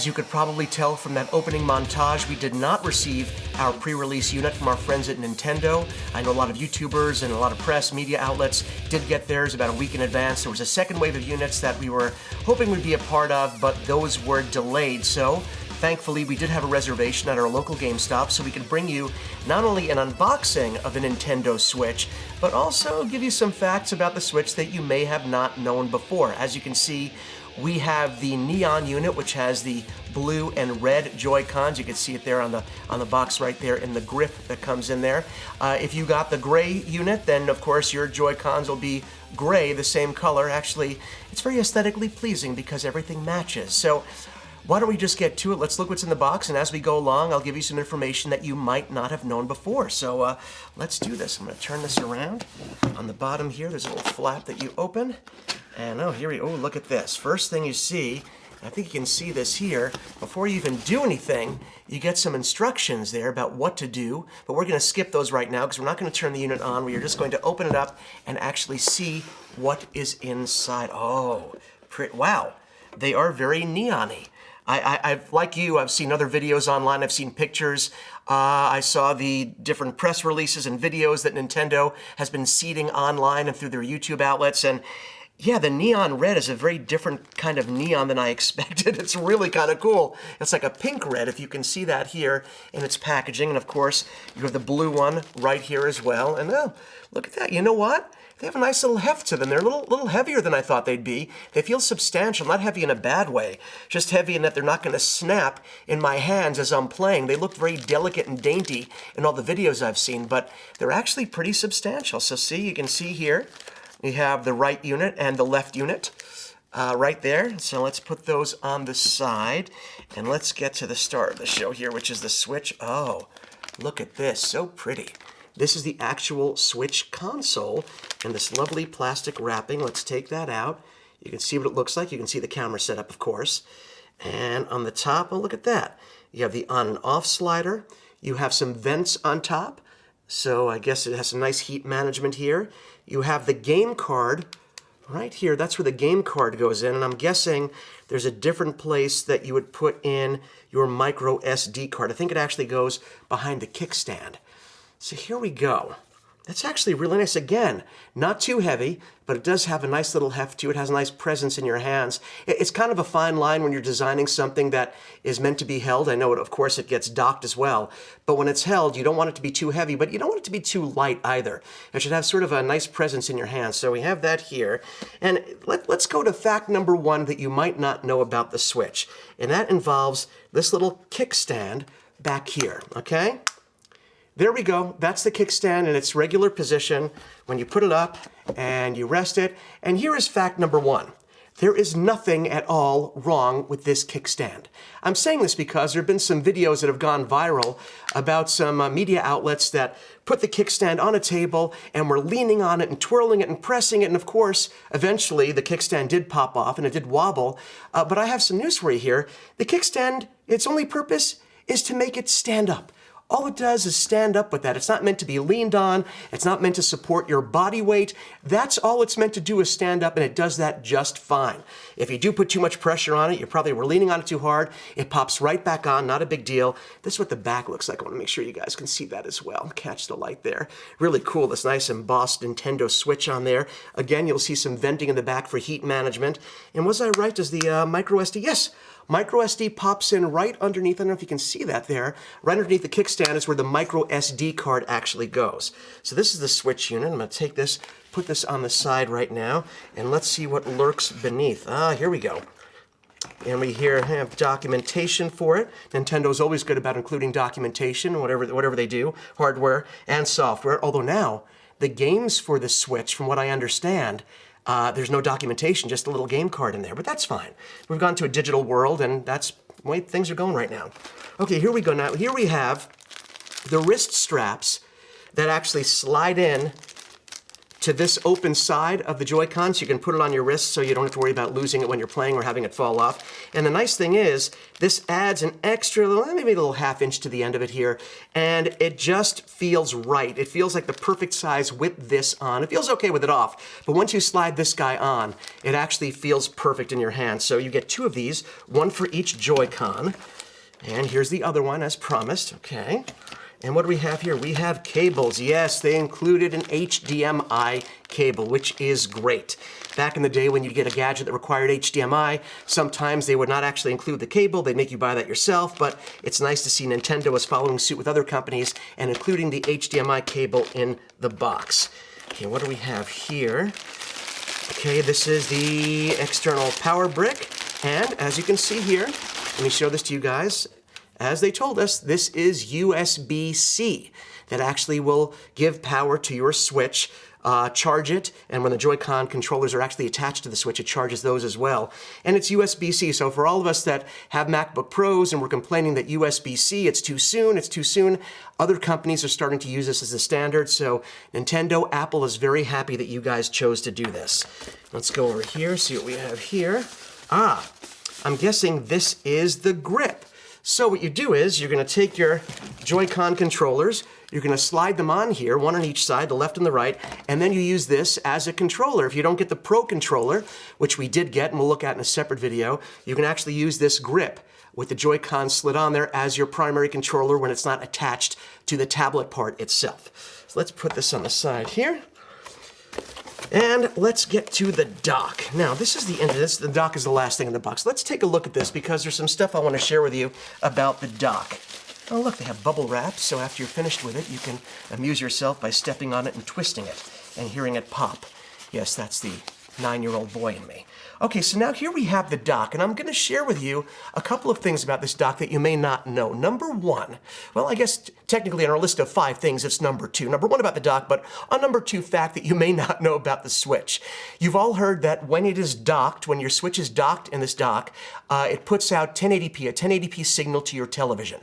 As you could probably tell from that opening montage, we did not receive our pre-release unit from our friends at Nintendo. I know a lot of YouTubers and a lot of press, media outlets did get theirs about a week in advance. There was a second wave of units that we were hoping we'd be a part of, but those were delayed. So thankfully, we did have a reservation at our local GameStop, so we could bring you not only an unboxing of the Nintendo Switch, but also give you some facts about the Switch that you may have not known before. As you can see, we have the Neon unit, which has the blue and red Joy-Cons. You can see it there on the box right there in the grip that comes in there. If you got the gray unit, then of course your Joy-Cons will be gray, the same color. Actually, it's very aesthetically pleasing because everything matches. So why don't we just get to it? Let's look what's in the box, and as we go along, I'll give you some information that you might not have known before. So let's do this. I'm going to turn this around. On the bottom here, there's a little flap that you open. And here we go. Oh, look at this. First thing you see, I think you can see this here, before you even do anything, you get some instructions there about what to do, but we're going to skip those right now because we're not going to turn the unit on. We are just going to open it up and actually see what is inside. Oh, wow. They are very neon-y. I've, like you, I've seen other videos online, I've seen pictures, I saw the different press releases and videos that Nintendo has been seeding online and through their YouTube outlets, and yeah, the neon red is a very different kind of neon than I expected. It's really kind of cool. It's like a pink red, if you can see that here in its packaging, and of course, you have the blue one right here as well, and oh, look at that, you know what? They have a nice little heft to them. They're a little heavier than I thought they'd be. They feel substantial, not heavy in a bad way, just heavy in that they're not going to snap in my hands as I'm playing. They look very delicate and dainty in all the videos I've seen, but they're actually pretty substantial. So see, you can see here, you have the right unit and the left unit right there. So let's put those on the side, and let's get to the start of the show here, which is the Switch. Oh, look at this, so pretty. This is the actual Switch console in this lovely plastic wrapping. Let's take that out. You can see what it looks like. You can see the camera setup, of course. And on the top, oh, look at that. You have the on and off slider. You have some vents on top. So I guess it has some nice heat management here. You have the game card right here. That's where the game card goes in. And I'm guessing there's a different place that you would put in your micro SD card. I think it actually goes behind the kickstand. So here we go. That's actually really nice. Again, not too heavy, but it does have a nice little heft to it. It has a nice presence in your hands. It's kind of a fine line when you're designing something that is meant to be held. I know, of course, it gets docked as well. But when it's held, you don't want it to be too heavy, but you don't want it to be too light either. It should have sort of a nice presence in your hands. So we have that here. And let's go to fact number one that you might not know about the Switch. And that involves this little kickstand back here, okay? There we go. That's the kickstand in its regular position when you put it up and you rest it. And here is fact number one. There is nothing at all wrong with this kickstand. I'm saying this because there have been some videos that have gone viral about some media outlets that put the kickstand on a table and were leaning on it and twirling it and pressing it. And of course, eventually the kickstand did pop off and it did wobble. But I have some news for you here. The kickstand, its only purpose is to make it stand up. All it does is stand up with that. It's not meant to be leaned on. It's not meant to support your body weight. That's all it's meant to do is stand up, and it does that just fine. If you do put too much pressure on it, you probably were leaning on it too hard. It pops right back on, not a big deal. This is what the back looks like. I want to make sure you guys can see that as well. Catch the light there. Really cool, this nice embossed Nintendo Switch on there. Again, you'll see some venting in the back for heat management. And was I right? Does the micro SD? Yes. Micro SD pops in right underneath, I don't know if you can see that there, right underneath the kickstand is where the micro SD card actually goes. So this is the Switch unit. I'm going to take this, put this on the side right now, and let's see what lurks beneath. Here we go. And we here have documentation for it. Nintendo's always good about including documentation, whatever they do, hardware and software. Although now, the games for the Switch, from what I understand, there's no documentation, just a little game card in there, but that's fine. We've gone to a digital world, and that's the way things are going right now. Okay, here we go now. Here we have the wrist straps that actually slide in to this open side of the Joy-Con, so you can put it on your wrist so you don't have to worry about losing it when you're playing or having it fall off. And the nice thing is, this adds an extra, maybe a little half-inch to the end of it here, and it just feels right. It feels like the perfect size with this on. It feels okay with it off, but once you slide this guy on, it actually feels perfect in your hand. So you get 2 of these, 1 for each Joy-Con. And here's the other one as promised, okay. And what do we have here? We have cables. Yes, they included an HDMI cable, which is great. Back in the day when you'd get a gadget that required HDMI, sometimes they would not actually include the cable. They'd make you buy that yourself, but it's nice to see Nintendo is following suit with other companies and including the HDMI cable in the box. Okay, what do we have here? Okay, this is the external power brick, and as you can see here, let me show this to you guys. As they told us, this is USB-C that actually will give power to your Switch, charge it, and when the Joy-Con controllers are actually attached to the Switch, it charges those as well. And it's USB-C, so for all of us that have MacBook Pros and we're complaining that USB-C, it's too soon, other companies are starting to use this as the standard, so Nintendo, Apple is very happy that you guys chose to do this. Let's go over here, see what we have here. I'm guessing this is the grip. So what you do is you're going to take your Joy-Con controllers, you're going to slide them on here, one on each side, the left and the right, and then you use this as a controller. If you don't get the Pro controller, which we did get and we'll look at in a separate video, you can actually use this grip with the Joy-Con slid on there as your primary controller when it's not attached to the tablet part itself. So let's put this on the side here. And let's get to the dock. Now, this is the end of this. The dock is the last thing in the box. Let's take a look at this because there's some stuff I want to share with you about the dock. Oh, look, they have bubble wrap, so after you're finished with it, you can amuse yourself by stepping on it and twisting it and hearing it pop. Yes, that's the 9-year-old boy in me. Okay, so now here we have the dock, and I'm going to share with you a couple of things about this dock that you may not know. Number 1, well, I guess technically on our list of 5 things, it's number 2. Number 1 about the dock, but on number 2 fact that you may not know about the Switch. You've all heard that when it is docked, when your Switch is docked in this dock, it puts out 1080p, a 1080p signal to your television.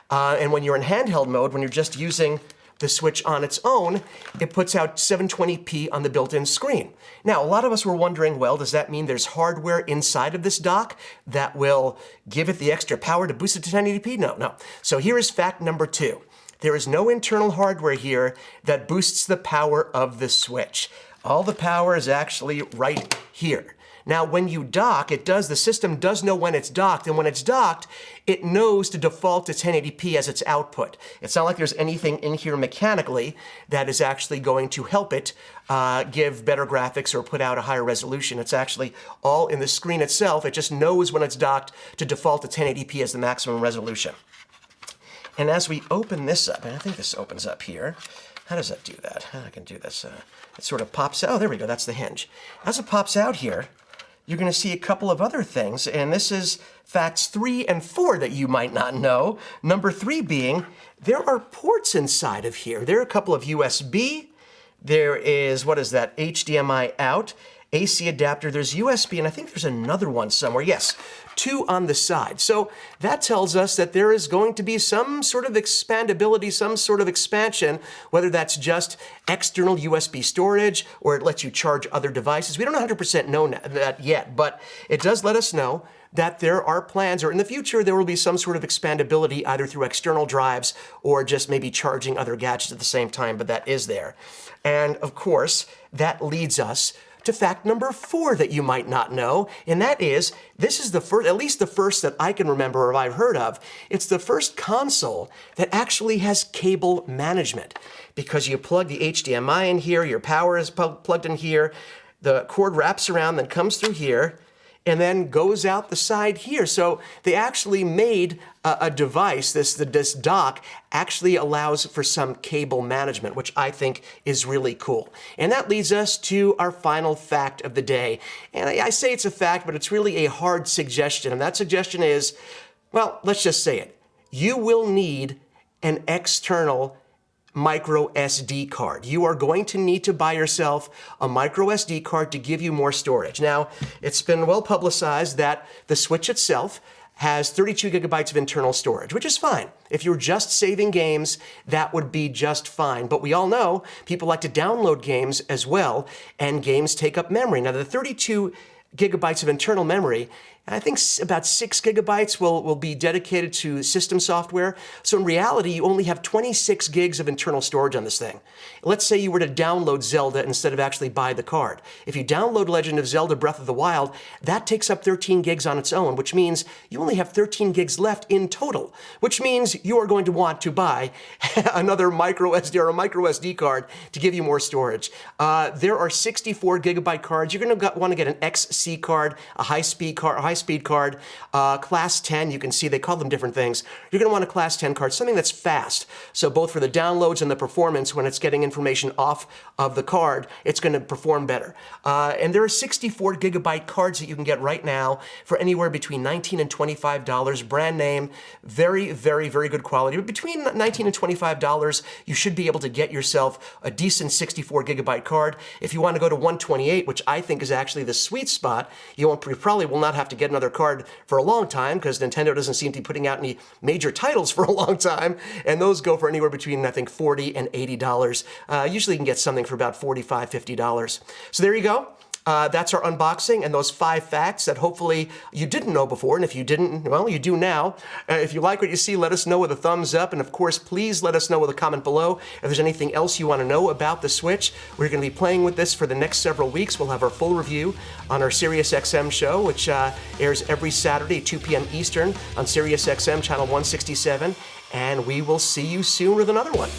And when you're in handheld mode, when you're just using the Switch on its own, it puts out 720p on the built-in screen. Now, a lot of us were wondering, well, does that mean there's hardware inside of this dock that will give it the extra power to boost it to 1080p? No. So here is fact number 2. There is no internal hardware here that boosts the power of the Switch. All the power is actually right here. Now, when you dock, the system does know when it's docked, and when it's docked, it knows to default to 1080p as its output. It's not like there's anything in here mechanically that is actually going to help it give better graphics or put out a higher resolution. It's actually all in the screen itself. It just knows when it's docked to default to 1080p as the maximum resolution. And as we open this up, and I think this opens up here, how does that do that? I can do this. It sort of pops out. Oh, there we go. That's the hinge. As it pops out here, you're going to see a couple of other things, and this is facts 3 and 4 that you might not know. Number 3 being, there are ports inside of here. There are a couple of USB. There is, what is that, HDMI out, AC adapter. There's USB, and I think there's another one somewhere. Yes, 2 on the side. So that tells us that there is going to be some sort of expandability, some sort of expansion, whether that's just external USB storage or it lets you charge other devices. We don't 100% know that yet, but it does let us know that there are plans, or in the future, there will be some sort of expandability either through external drives or just maybe charging other gadgets at the same time, but that is there. And of course, that leads us to fact number 4 that you might not know, and that is, this is the first, at least the first that I can remember or I've heard of, it's the first console that actually has cable management, because you plug the HDMI in here, your power is plugged in here, the cord wraps around, then comes through here, and then goes out the side here. So they actually made a device, this dock, actually allows for some cable management, which I think is really cool. And that leads us to our final fact of the day. And I say it's a fact, but it's really a hard suggestion. And that suggestion is, well, let's just say it. You will need an external micro SD card. You are going to need to buy yourself a micro SD card to give you more storage. Now, it's been well publicized that the Switch itself has 32 gigabytes of internal storage, which is fine. If you're just saving games, that would be just fine. But we all know people like to download games as well, and games take up memory. Now, the 32 gigabytes of internal memory, I think about 6 gigabytes will be dedicated to system software. So in reality, you only have 26 gigs of internal storage on this thing. Let's say you were to download Zelda instead of actually buy the card. If you download Legend of Zelda Breath of the Wild, that takes up 13 gigs on its own, which means you only have 13 gigs left in total, which means you are going to want to buy another micro SD or a micro SD card to give you more storage. There are 64 gigabyte cards. You're going to want to get an XC card, a high-speed card, class 10. You can see they call them different things. You're going to want a class 10 card, something that's fast. So both for the downloads and the performance, when it's getting information off of the card, it's going to perform better. And there are 64 gigabyte cards that you can get right now for anywhere between $19 and $25, brand name, very, very, very good quality. But between $19 and $25, you should be able to get yourself a decent 64 gigabyte card. If you want to go to 128, which I think is actually the sweet spot, you probably will not have to get another card for a long time, because Nintendo doesn't seem to be putting out any major titles for a long time, and those go for anywhere between, I think, $40 and $80. Usually you can get something for about $45, $50. So there you go. That's our unboxing and those 5 facts that hopefully you didn't know before. And if you didn't, well, you do now. If you like what you see, let us know with a thumbs up. And of course, please let us know with a comment below if there's anything else you want to know about the Switch. We're going to be playing with this for the next several weeks. We'll have our full review on our SiriusXM show, which airs every Saturday, 2 p.m. Eastern on SiriusXM channel 167. And we will see you soon with another one.